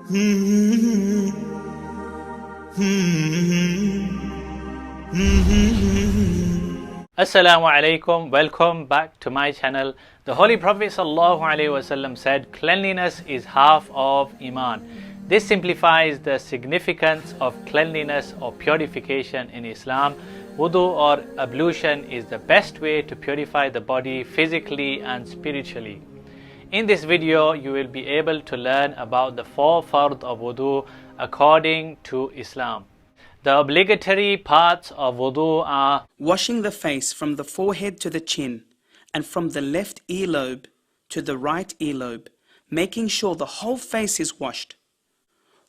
Assalamu alaikum, welcome back to my channel. The Holy Prophet ﷺ said, cleanliness is half of Iman. This simplifies the significance of cleanliness or purification in Islam. Wudu or ablution is the best way to purify the body physically and spiritually. In this video, you will be able to learn about the 4 Fardh of wudu according to Islam. The obligatory parts of wudu are washing the face from the forehead to the chin and from the left earlobe to the right earlobe, making sure the whole face is washed.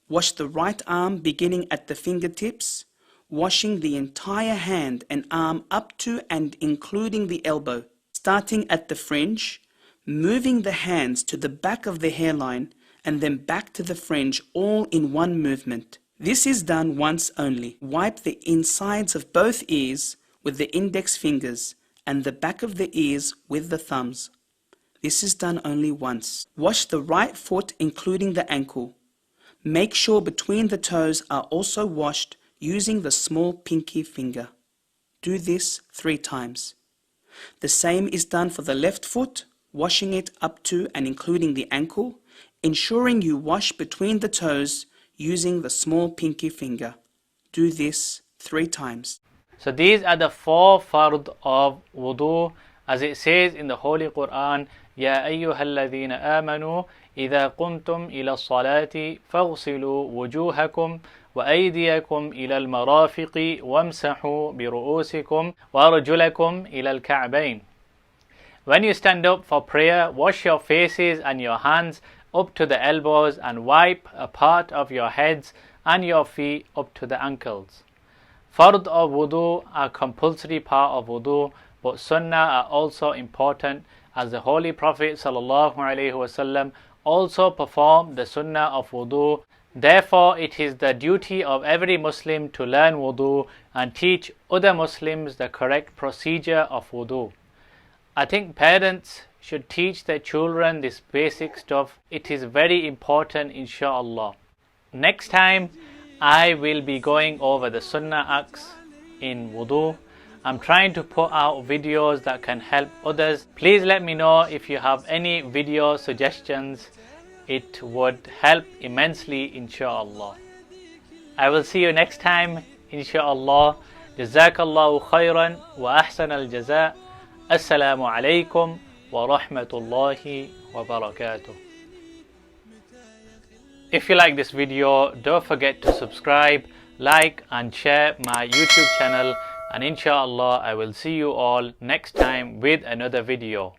Wash the right arm beginning at the fingertips, washing the entire hand and arm up to and including the elbow, starting at the fringe, moving the hands to the back of the hairline and then back to the fringe, all in one movement. This is done once only. Wipe the insides of both ears with the index fingers and the back of the ears with the thumbs. This is done only once. Wash the right foot including the ankle. Make sure between the toes are also washed using the small pinky finger. Do this 3 times. The same is done for the left foot, washing it up to and including the ankle, ensuring you wash between the toes using the small pinky finger. Do this 3 times. So these are the 4 Fardh of wudu, as it says in the Holy Quran, يَا أَيُّهَا الَّذِينَ آمَنُوا إِذَا قُمْتُمْ إِلَى الصَّلَاةِ فَاغْسِلُوا وُجُوهَكُمْ وَأَيْدِيَكُمْ إِلَى الْمَرَافِقِ وَامْسَحُوا بِرُؤُوسِكُمْ وَأَرْجُلَكُمْ إِلَى الْكَعْبَيْنِ. When you stand up for prayer, wash your faces and your hands up to the elbows and wipe a part of your heads and your feet up to the ankles. Fardh of wudu are compulsory part of wudu, but sunnah are also important, as the Holy Prophet ﷺ also performed the sunnah of wudu. Therefore, it is the duty of every Muslim to learn wudu and teach other Muslims the correct procedure of wudu. I think parents should teach their children this basic stuff. It is very important, inshallah. Next time, I will be going over the sunnah acts in wudu. I'm trying to put out videos that can help others. Please let me know if you have any video suggestions. It would help immensely, inshallah. I will see you next time, inshallah. Jazakallahu khairan wa ahsan al-jaza. Assalamu alaikum wa rahmatullahi wa barakatuh. If you like this video, don't forget to subscribe, like and share my YouTube channel, and inshallah I will see you all next time with another video.